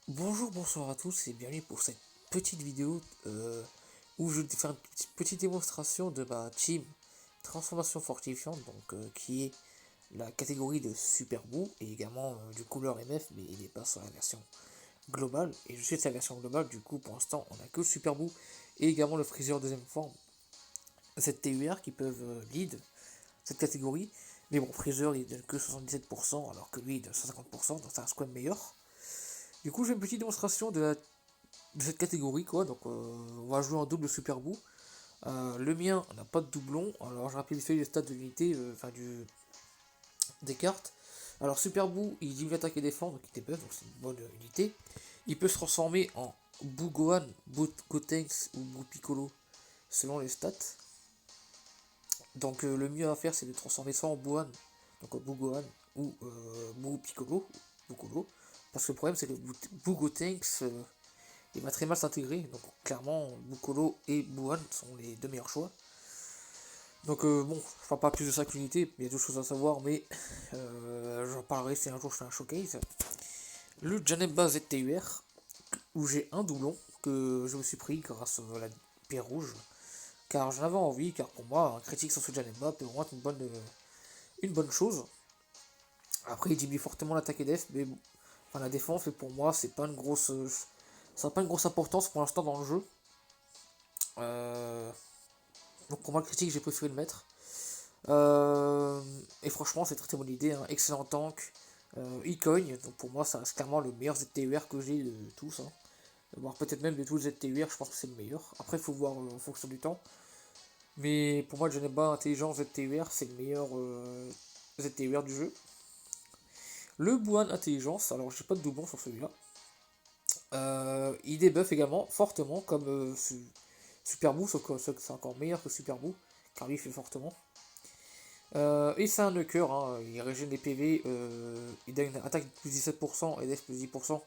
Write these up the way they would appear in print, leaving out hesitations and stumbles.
Bonjour, bonsoir à tous et bienvenue pour cette petite vidéo où je vais faire une petite démonstration de ma team transformation fortifiante, qui est la catégorie de Super Boo et également du couleur MF, mais il n'est pas sur la version globale. Et je suis de sa version globale, du coup pour l'instant on a que le Super Boo et également le Freezer deuxième forme ZTUR qui peuvent lead cette catégorie. Mais bon, Freezer il donne que 77% alors que lui il donne 150%, donc ça reste quand même meilleur. Du coup, j'ai une petite démonstration de cette catégorie, quoi. On va jouer en double Super Boo. Le mien n'a pas de doublon. Alors, je rappelle les stats de l'unité, des cartes. Alors, Super Boo, il diminue attaque et défense, donc il est buff, donc c'est une bonne unité. Il peut se transformer en Boo Gohan, Boo Gotenks ou Boo Piccolo, selon les stats. Le mieux à faire, c'est de transformer soit en Gohan, donc Boo Gohan, ou Boo Piccolo, Piccolo. Parce que le problème, c'est que Boo Gotenks, il va très mal s'intégrer. Donc clairement, Bukolo et Buan sont les deux meilleurs choix. Bon, je ne parle pas plus de 5 unités, il y a d'autres choses à savoir, mais j'en parlerai si un jour je fais un showcase. Le Janemba ZTUR, où j'ai un doublon que je me suis pris grâce à la pierre rouge, car j'en avais envie, car pour moi, un critique sur ce Janemba peut vraiment être une bonne chose. Après, il diminue fortement l'attaque et def, mais bon, enfin, la défense, mais pour moi, c'est pas une grosse, ça n'a pas une grosse importance pour l'instant dans le jeu. Euh, Donc pour moi, le critique, j'ai préféré le mettre. Et franchement, c'est très très bonne idée. Hein. Excellent tank. Il cogne. Donc pour moi, ça reste clairement le meilleur ZTUR que j'ai de tous. Hein. Voire peut-être même de tous les ZTUR, je pense que c'est le meilleur. Après, il faut voir en fonction du temps. Mais pour moi, le Geneba Intelligent ZTUR, c'est le meilleur ZTUR du jeu. Le Buan Intelligence, alors j'ai pas de doublon sur celui-là. Il débuff également fortement comme Super Boo, sauf que c'est encore meilleur que Super Boo, car lui il fait fortement. Et c'est un knocker, hein, il régène les PV, il donne une attaque de plus 17% et def plus 10%,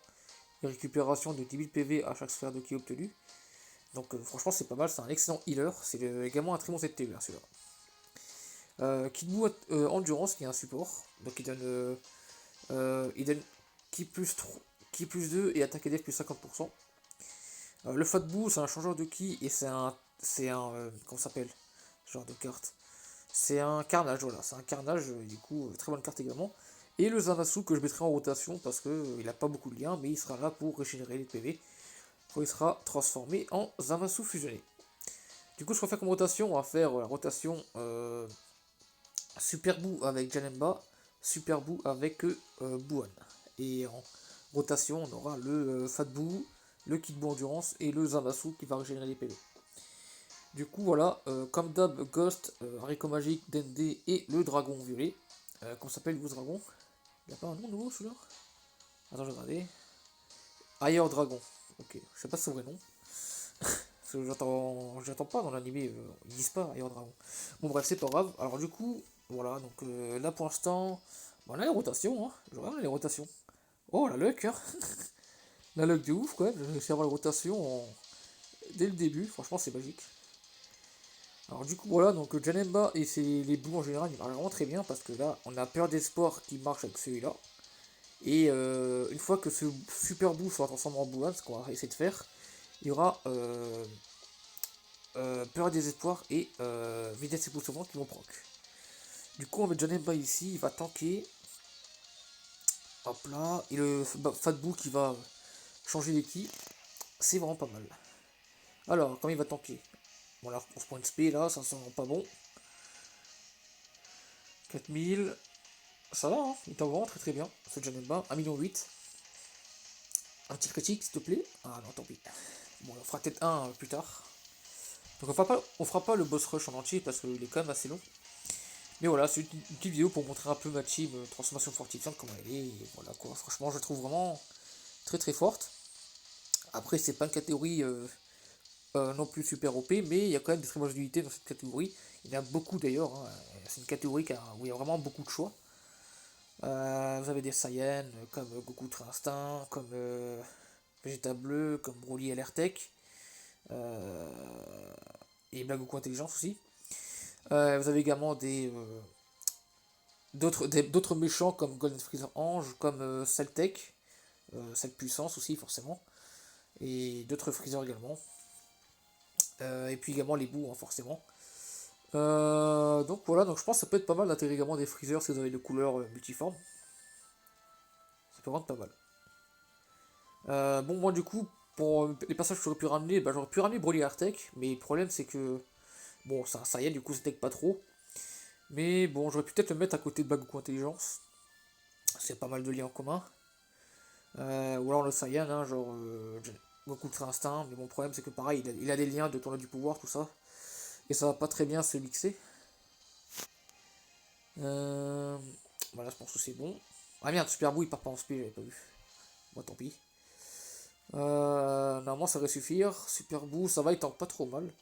et récupération de 10 000 PV à chaque sphère de ki obtenue. Franchement c'est pas mal, c'est un excellent healer, c'est également un très bon ZTE celui-là. Kidboo Endurance qui est un support, donc il donne ki plus 3, ki plus 2 et attaque et def plus 50%. Le Fatboo c'est un changeur de ki et comment ça s'appelle ce genre de carte. C'est un carnage, voilà, c'est un carnage, du coup, très bonne carte également. Et le Zamasu que je mettrai en rotation parce que il n'a pas beaucoup de liens, mais il sera là pour régénérer les PV quand il sera transformé en Zamasu fusionné. Du coup, je préfère comme rotation, on va faire la rotation Super Boo avec Janemba, Super Boo avec Buan. Et en rotation, on aura le Fat Boo, le Kid Boo Endurance et le Zamasu qui va régénérer les PV. Du coup, voilà, comme d'hab, Ghost, Haricot Magique, Dende et le dragon violet. Comment s'appelle le dragon? Il a pas un nom nouveau celui-là? Attends, je vais regarder. Ailleurs Dragon. Ok, je sais pas son vrai nom. Parce que j'attends pas dans l'animé, ils disent pas Ailleurs Dragon. Bon, bref, c'est pas grave. Alors, du coup, voilà, là pour l'instant, bon, on a les rotations, hein. Je regarde les rotations. Oh, la luck, hein. La luck de ouf, quoi. J'ai réussi à avoir les rotations dès le début. Franchement, c'est magique. Alors du coup voilà, donc Janemba et les bouts en général, ils marchent vraiment très bien parce que là, on a peur d'espoir qui marche avec celui-là. Et une fois que ce super bout sera transformé en Boulan, ce qu'on va essayer de faire, il y aura peur et désespoir et vitesse époustouflante qui vont proc. Du coup on met Janemba ici, il va tanker. Hop là, et le Fatbou qui va changer les ki, c'est vraiment pas mal. Alors, comment il va tanker? Bon là, on se prend une SP là, ça sent pas bon. 4000, ça va, hein, il tank vraiment très très bien, ce Janemba, 1,8 million. Un petit critique, s'il te plaît. Ah non, tant pis. Bon, on fera peut-être un plus tard. Donc on fera pas le boss rush en entier parce qu'il est quand même assez long. Mais voilà, c'est une petite vidéo pour montrer un peu ma team transformation fortifiante, comment elle est. Et voilà quoi, franchement, je la trouve vraiment très très forte. Après, c'est pas une catégorie non plus super OP, mais il y a quand même des très bonnes unités dans cette catégorie. Il y en a beaucoup d'ailleurs. Hein. C'est une catégorie où il y a vraiment beaucoup de choix. Vous avez des Saiyans comme Goku Ultra Instinct, comme Vegeta Bleu, comme Broly LR-Tech, euh, et Blagoku Intelligence aussi. Vous avez également d'autres méchants comme Golden Freezer Ange, comme Celtech, cette puissance aussi forcément, et d'autres Freezer également. Et puis également les bouts, hein, forcément. Donc voilà, donc je pense que ça peut être pas mal d'intégrer également des Freezer si vous avez des couleurs multiformes. Ça peut rendre pas mal. Bon, moi du coup, pour les passages que j'aurais pu ramener, bah, j'aurais pu ramener Broly Artec, mais le problème c'est que, bon, ça, ça y est, du coup, ça tech pas trop. Mais bon, j'aurais pu peut-être le mettre à côté de Bagoku Intelligence. C'est pas mal de liens en commun. Ou alors le Saiyan, hein, genre Goku Ultra Instinct. Mais mon problème c'est que pareil, il a des liens de tournoi du pouvoir, tout ça. Et ça va pas très bien se mixer. Euh, voilà, je pense que c'est bon. Ah merde, Super Boo il part pas en SP, j'avais pas vu. Moi tant pis. Normalement ça va suffire. Super Boo, ça va, il tank pas trop mal.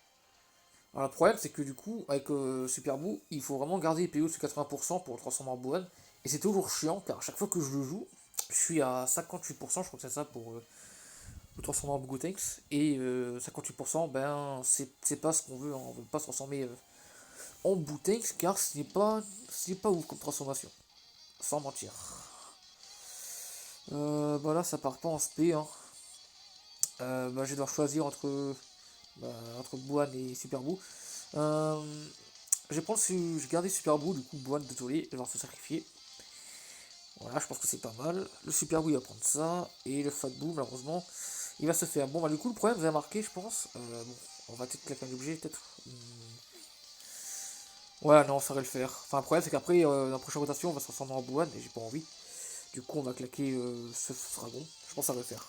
Alors le problème c'est que du coup, avec Super Boo, il faut vraiment garder les PO sur 80% pour le transformer en Bohan. Et c'est toujours chiant car à chaque fois que je le joue, je suis à 58%, je crois que c'est ça pour le transformer en Gotenks. Et 58%, ben c'est pas ce qu'on veut, hein. On veut pas se transformer en Boutenks car ce n'est pas ouf comme transformation. Sans mentir. Bah là ça part pas en SP, hein. Bah, je vais devoir choisir entre Bohan et Super Boo. Euh, je vais prendre, je vais garder Super Boo, du coup Bohan, désolé, il va se sacrifier. Voilà, je pense que c'est pas mal. Le Super Boo il va prendre ça, et le Fat Boo malheureusement, il va se faire. Bon bah du coup le problème vous avez marqué je pense. Bon, on va peut-être claquer un objet peut-être. Ouais non ça va le faire. Enfin le problème c'est qu'après dans la prochaine rotation on va se transformer en Bohan et j'ai pas envie. Du coup on va claquer ce dragon. Je pense que ça va le faire.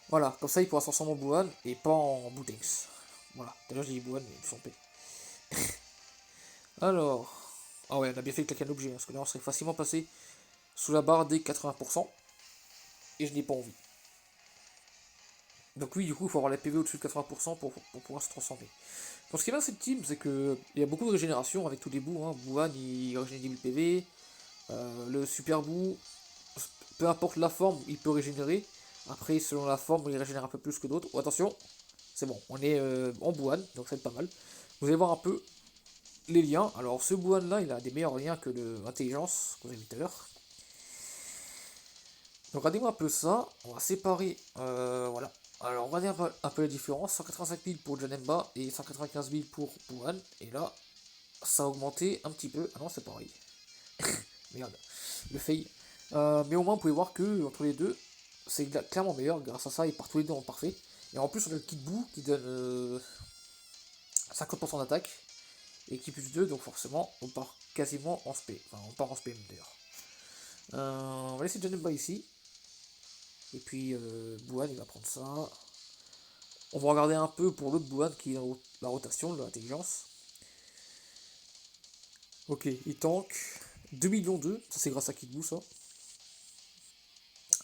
Voilà, comme ça il pourra se transformer en Bohan et pas en Boutinx. Voilà, d'ailleurs j'ai dit Bohan mais ils sont P. Alors. Ah ouais, on a bien fait de claquer un objet, hein, parce que là on serait facilement passé sous la barre des 80%, et je n'ai pas envie. Donc oui, du coup, il faut avoir la PV au-dessus de 80% pour pouvoir se transformer. Donc ce qui est bien cette team, c'est qu'il y a beaucoup de régénération avec tous les bouts. Hein. Bouhan, il régénère 10 000 PV. Le Super Boo, peu importe la forme, il peut régénérer. Après, selon la forme, il régénère un peu plus que d'autres. Oh, attention, c'est bon, on est en Bouhan, donc ça va être pas mal. Vous allez voir un peu les liens. Alors ce Bouhan là, il a des meilleurs liens que l'intelligence que vous avez vu tout à l'heure. Donc regardez-moi un peu ça, on va séparer, voilà. Alors on va dire un peu la différence, 185 000 pour Janemba et 195 000 pour Bouhan. Et là, ça a augmenté un petit peu. Ah non, c'est pareil. Merde, le fail. Mais au moins, vous pouvez voir que entre les deux, c'est clairement meilleur. Grâce à ça, ils partent tous les deux en parfait. Et en plus, on a le kit bout qui donne 50% d'attaque. Et qui plus 2, donc forcément, on part quasiment en SP. Enfin, on part en SP même d'ailleurs. On va laisser Janemba ici. Et puis Bouhan, il va prendre ça. On va regarder un peu pour l'autre Bouhan qui est dans la rotation de l'intelligence. Ok, il tank 2 millions 2, ça c'est grâce à Kidboo ça.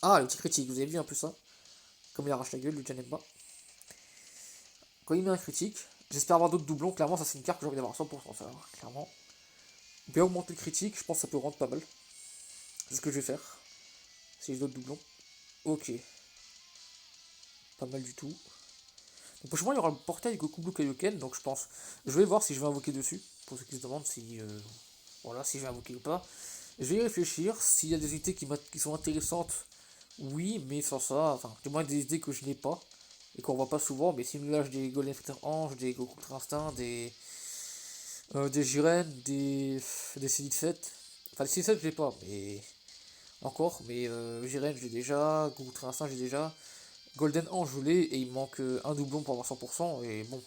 Ah, le petit critique, vous avez vu un peu ça. Comme il arrache la gueule, le Janemba. Quand il met un critique, j'espère avoir d'autres doublons. Clairement, ça c'est une carte que j'ai envie d'avoir 100%, ça, clairement. Bien augmenter le critique, je pense que ça peut rendre pas mal. C'est ce que je vais faire. Si j'ai d'autres doublons. Ok, pas mal du tout. Donc prochainement, il y aura le portail Goku Blue Kaioken, donc je pense. Je vais voir si je vais invoquer dessus. Pour ceux qui se demandent si. Voilà, si je vais invoquer ou pas. Je vais y réfléchir. S'il y a des unités qui sont intéressantes, oui, mais sans ça, enfin, du moins des idées que je n'ai pas et qu'on voit pas souvent. Mais s'il me lâche des Golden Fighter Ange, des Goku Ultra Instinct, des Jiren, des Cédit 7. Enfin, les Cédit 7, je l'ai pas, mais encore. Mais Jiren, j'ai déjà. Goku Ultra Instinct, j'ai déjà. Golden Ange, je l'ai et il me manque un doublon pour avoir 100%. Et bon,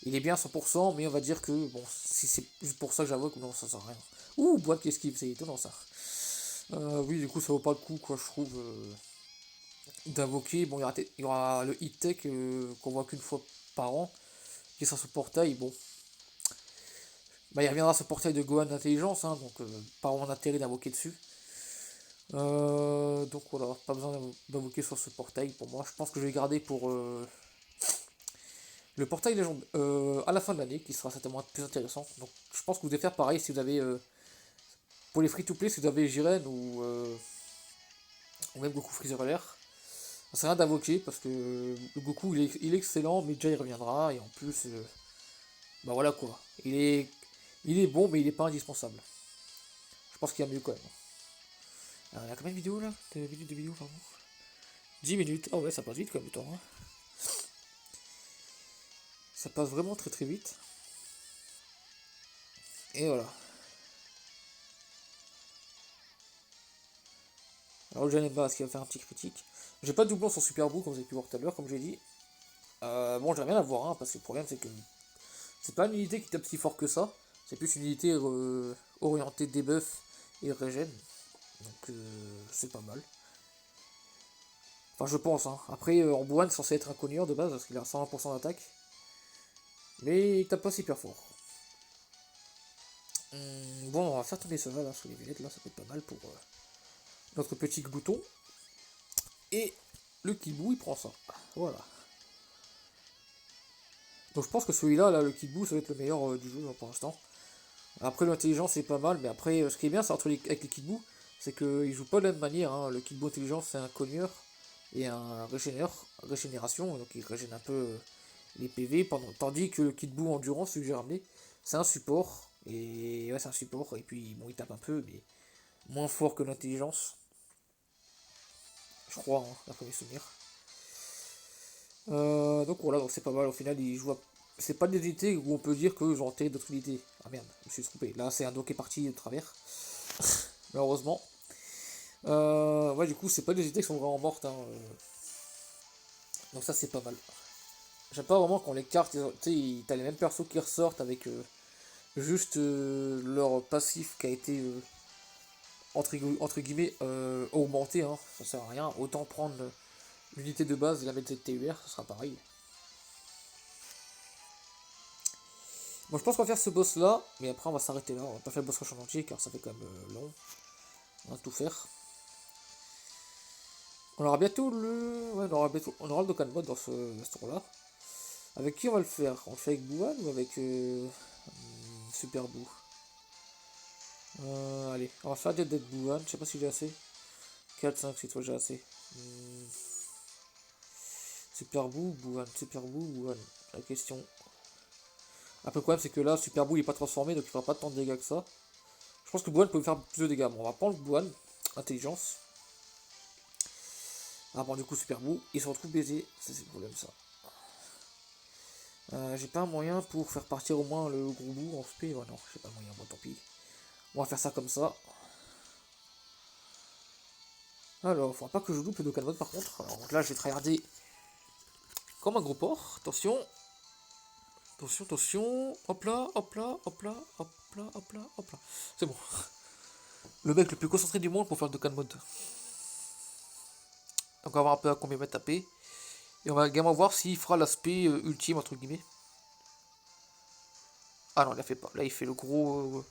il est bien à 100%, mais on va dire que, bon, si c'est juste pour ça que j'invoque, non, ça sert à rien. Ouh, boîte qui esquive, c'est étonnant ça. Oui, du coup, ça vaut pas le coup, quoi, je trouve, d'invoquer. Bon, il y aura le hit tech qu'on voit qu'une fois par an, qui sera ce portail. Bon, bah, il reviendra ce portail de Gohan d'intelligence, hein, donc pas vraiment d'intérêt d'invoquer dessus. Donc voilà, pas besoin d'invoquer sur ce portail pour moi. Je pense que je vais garder pour le portail légende à la fin de l'année, qui sera certainement plus intéressant. Donc je pense que vous devez faire pareil si vous avez, pour les free-to-play, si vous avez Jiren ou même Goku Freezer l'air. Ça sert à rien d'invoquer parce que le Goku il est excellent, mais déjà il reviendra et en plus, bah voilà quoi. Il est bon, mais il est pas indispensable. Je pense qu'il y a mieux quand même. Alors, il y a combien de vidéos là? De vidéos, pardon. 10 minutes. Ah ouais, ça passe vite comme le temps. Hein. Ça passe vraiment très très vite. Et voilà. Alors, le parce qu'il va faire un petit critique. J'ai pas de doublon sur Super Boo, comme vous avez pu voir tout à l'heure, comme j'ai dit. Bon, j'aimerais bien l'avoir, hein, parce que le problème, c'est que c'est pas une unité qui tape si fort que ça. C'est plus une unité orientée debuff et régène. Donc, c'est pas mal. Enfin, je pense. Hein. Après, en Boan, c'est censé être un cogneur de base, parce qu'il a 120% d'attaque. Mais il tape pas super fort. Bon, on va faire tourner ça là, sur les veillettes, là, ça peut être pas mal pour notre petit glouton. Et le kibou, il prend ça. Voilà. Donc je pense que celui-là, là, le kibou, ça va être le meilleur du jeu pour l'instant. Après, l'intelligence, c'est pas mal, mais après, ce qui est bien, c'est avec les kibou, c'est qu'ils jouent pas de la même manière. Hein. Le kibou intelligence, c'est un cogneur et un régénération, donc il régène un peu les PV, tandis que le kibou endurance, celui que j'ai ramené, c'est un support. Et ouais, c'est un support, et puis bon, il tape un peu, mais moins fort que l'intelligence. Je crois, hein, d'après mes souvenirs. Donc voilà, donc c'est pas mal. Au final, il joue. C'est pas des unités où on peut dire qu'ils ont enterré d'autres unités. Ah merde, je me suis trompé. Là, c'est un dock qui est parti de travers. Malheureusement. Ouais, du coup, c'est pas des unités qui sont vraiment mortes. Hein. Donc ça, c'est pas mal. J'aime pas vraiment quand les cartes, tu sais, t'as les mêmes persos qui ressortent avec juste leur passif qui a été entre guillemets augmenté. Hein. Ça sert à rien. Autant prendre l'unité de base et la mettre TUR, ça sera pareil. Bon, je pense qu'on va faire ce boss là, mais après on va s'arrêter là. On va pas faire le boss rush en entier car ça fait quand même long. On va tout faire. On aura bientôt le. Ouais, on aura le Dokkan Mode dans ce tour là. Avec qui on va le faire? On le fait avec Bouhan ou avec Super Boo? Allez, on va faire Dead Dead Bouhan. Je sais pas si j'ai assez. 4, 5, 6 fois j'ai assez. Super Boo, Bouhan, Super Boo, Bouhan. La question. Après, le problème, c'est que là, Super Boo il est pas transformé, donc il fera pas tant de dégâts que ça. Je pense que Bouhan peut faire plus de dégâts. Bon, on va prendre Bouhan, intelligence. Ah bon, du coup, Super Boo, il se retrouve baisé. C'est le problème, ça. J'ai pas un moyen pour faire partir au moins le gros bout en SP. Ouais, non, j'ai pas moyen. Bon, tant pis. On va faire ça comme ça. Alors, faudra pas que je loupe le Dokkan Mode par contre. Alors, donc là, je vais tryharder comme un gros porc. Attention. Attention, attention. Hop là, hop là, hop là, hop là, hop là, hop là. C'est bon. Le mec le plus concentré du monde pour faire le Dokkan Mode. Donc, on va voir un peu à combien il va taper. Et on va également voir s'il fera l'aspect ultime, entre guillemets. Ah non, il la fait pas. Là, il fait le gros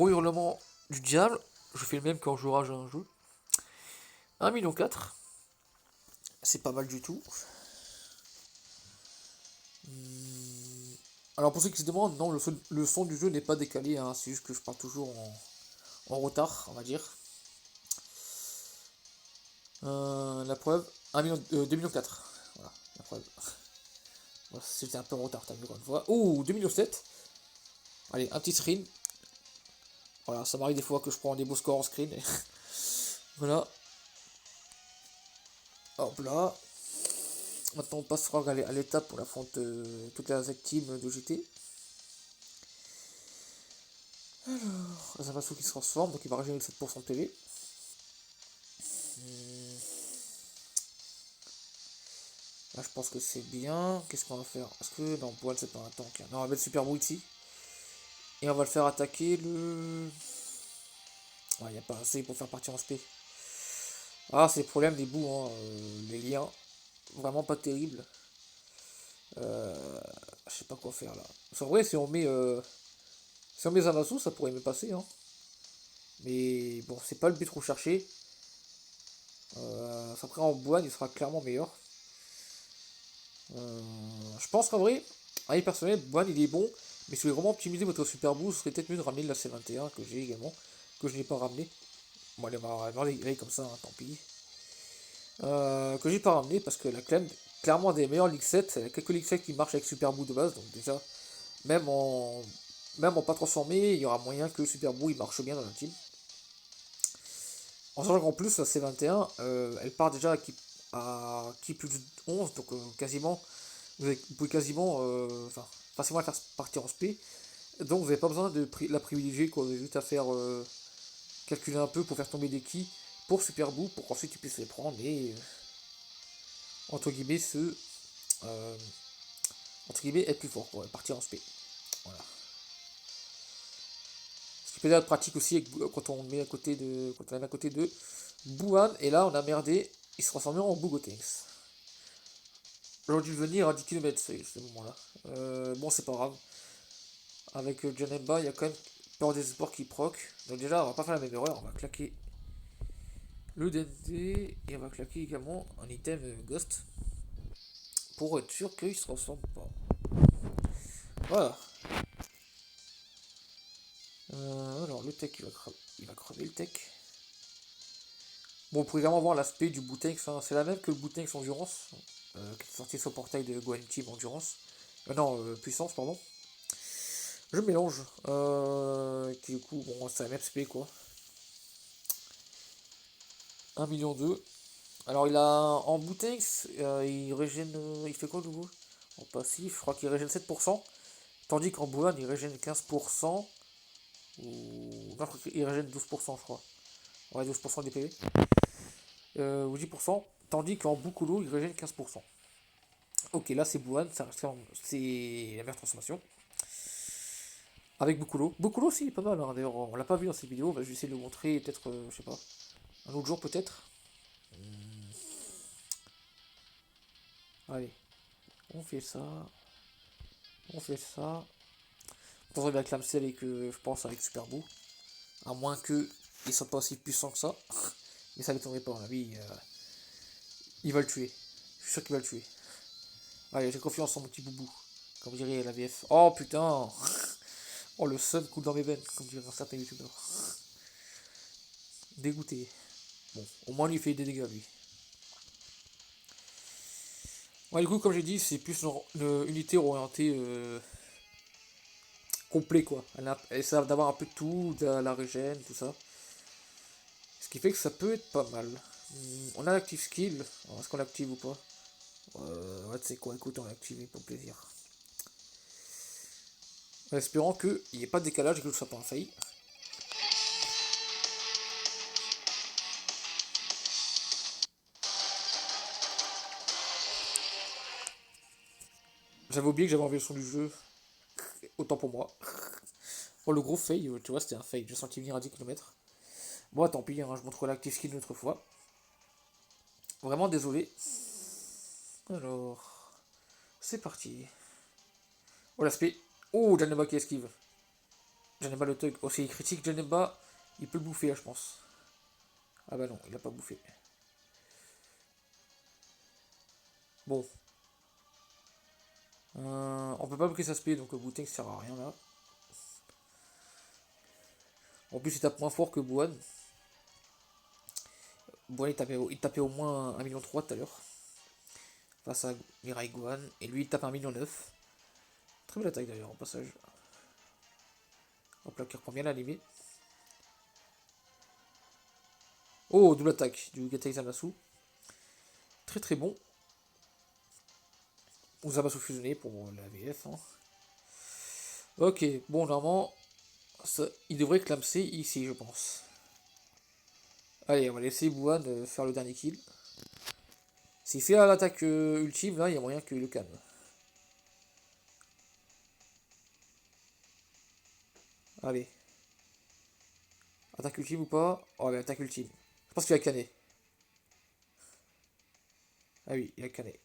hurlement du diable. Je fais le même quand je rage à un jeu. 1,4 million. C'est pas mal du tout. Alors pour ceux qui se demandent, non, le son du jeu n'est pas décalé, hein, c'est juste que je pars toujours en retard, on va dire. La preuve, 1 million, 2 millions 4. Voilà, la preuve. Voilà, c'était un peu en retard, t'as vu encore une fois. Oh, 2 millions 7. Allez, un petit screen. Voilà, ça m'arrive des fois que je prends des beaux scores en screen. Voilà. Hop là. Maintenant on passera à l'étape pour affronter toutes les teams de GT. Alors, Zamasu qui se transforme, donc il va régénérer 7% de PV. Là je pense que c'est bien. Qu'est-ce qu'on va faire? Est-ce que non, Boile c'est pas un tank. Non, on va mettre Super Boo ici. Et on va le faire attaquer le. Ouais, il n'y a pas assez pour faire partir en SP. Ah, c'est le problème des bouts, hein, les liens. Vraiment pas terrible. Je sais pas quoi faire là. En vrai, si on met Zamasu, ça pourrait me passer. Hein. Mais bon, c'est pas le but recherché. Après, en Boan, il sera clairement meilleur. Je pense qu'en vrai, à avis personnel, Boan il est bon. Mais si vous voulez vraiment optimiser votre Super Boost, ce serait peut-être mieux de ramener la C21 que j'ai également. Que je n'ai pas ramené. Bon, elle est comme ça, hein, tant pis. Que j'ai pas ramené parce que la clairement des meilleurs League 7. Il y a quelques League 7 qui marchent avec Super Boo de base. Donc déjà, même en, même en pas transformé, il y aura moyen que Super Boo il marche bien dans la team. En sachant qu'en plus, la C21, elle part déjà à qui plus de 11, donc quasiment, vous pouvez quasiment, enfin, facilement la faire partir en SP. Donc vous n'avez pas besoin de la privilégier, quoi. Vous avez juste à faire calculer un peu pour faire tomber des ki pour Super Boo, pour qu'ensuite tu puisses les prendre et entre guillemets euh, entre guillemets être plus fort, quoi, partir en SP. Voilà. Ce qui peut être pratique aussi quand on met à côté de. Quand on est à côté de Bouhan, et là on a merdé, il se transforme en Bougotenks. J'aurais dû venir à 10 km ce moment-là. Bon, c'est pas grave. Avec Janemba, il y a quand même peur des sports qui proc. Donc, déjà, on va pas faire la même erreur. On va claquer le DND et on va claquer également un item Ghost pour être sûr qu'il se transforme pas. Voilà. Alors, le tech, il va crever le tech. Bon, on pourrait également voir l'aspect du Boutex. Hein. C'est la même que le Boutex Endurance, qui est sorti sur le portail de Gohan Team Endurance. Non, Puissance, pardon. Je mélange. Du coup, bon, c'est la même spé quoi. 1,2 million. Alors, il a en Boutex, il régène. Il fait quoi, le nouveau? En passif, je crois qu'il régène 7%. Tandis qu'en Bouhan, il régène 15%. Ou. Non, je crois qu'il régène 12%, je crois. Ouais, 12% des PV. Ou 10%. Tandis qu'en Boucolo, il régène 15%. Ok, là c'est Bouhan, c'est la meilleure transformation. Avec Boucolo. Boucolo aussi, pas mal, hein. D'ailleurs, on l'a pas vu dans cette vidéo. Bah, je vais essayer de le montrer, peut-être, je sais pas, un autre jour peut-être. Allez, on fait ça. On fait ça. On va clamser avec, je pense, avec Super Boo. À moins que il soit pas aussi puissant que ça. Mais ça m'étonnerait pas, à mon avis. Il va le tuer. Je suis sûr qu'il va le tuer. Allez, j'ai confiance en mon petit boubou. Comme dirait la VF. Oh putain. Oh, le sun coule dans mes veines, comme dirait un certain youtubeur. Dégoûté. Bon, au moins lui il fait des dégâts lui. Ouais, du coup, comme j'ai dit, c'est plus une unité orientée complet quoi. Elle essaie d'avoir un peu de tout, de la régène, tout ça. Ce qui fait que ça peut être pas mal. On a l'active skill. Est-ce qu'on l'active ou pas? Ouais, tu sais quoi, écoute, on l'a activé pour plaisir. En espérant qu'il n'y ait pas de décalage et que ce soit pas un fail. J'avais oublié que j'avais enlevé le son du jeu. Autant pour moi. Bon, le gros fail, tu vois, c'était un fail. J'ai senti venir à 10 km. Bon, tant pis, hein, je montre l'active skill une autre fois. Vraiment désolé. Alors, c'est parti. Oh l'aspect. Oh, Janemba qui esquive. Janemba le tug. Oh, c'est critique, Janemba. Il peut le bouffer là, je pense. Ah bah non, il a pas bouffé. Bon. On peut pas bloquer sa spé, donc le booting sert à rien là. En plus, il tape moins fort que Bouhan. Bouhan, il tapait au moins 1,3 million tout à l'heure. Face à Mirai Gohan. Et lui, il tape 1,9 million. Très belle attaque d'ailleurs, en passage. Hop là, qui reprend bien l'animé. Oh, double attaque du Gatei Zamasu. Très très bon. Ou Zamasu fusionné pour la VF. Hein. Ok, bon, normalement, il devrait clamser ici, je pense. Allez, on va laisser Bouhan faire le dernier kill. S'il fait l'attaque ultime, là, il y a moyen qu'il le calme. Allez. Attaque ultime ou pas? Oh, mais attaque ultime. Je pense qu'il a canné. Ah oui, il a canné.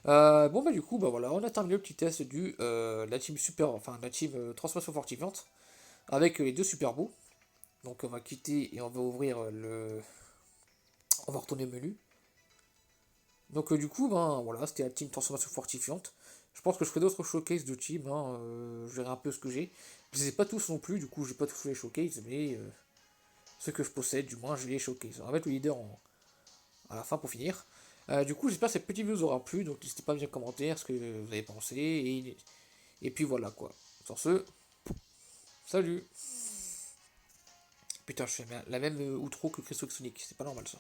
Bon, bah, du coup, bah voilà, on a terminé le petit test la team super, enfin, la team transformation fortifiante avec les deux super beaux. Donc, on va quitter et on va ouvrir on va retourner au menu. Donc, du coup, ben voilà, c'était la team transformation fortifiante. Je pense que je ferai d'autres showcases de team. Hein, je verrai un peu ce que j'ai. Je les ai pas tous non plus, du coup, j'ai pas tous les showcases, mais ceux que je possède, du moins, je les showcase. On va mettre le leader à la fin pour finir. Du coup, j'espère que cette petite vidéo vous aura plu. Donc, n'hésitez pas à me dire en commentaire ce que vous avez pensé. Et puis voilà quoi. Sur ce, salut! Putain, je fais la même outro que Chris Sonic, c'est pas normal ça.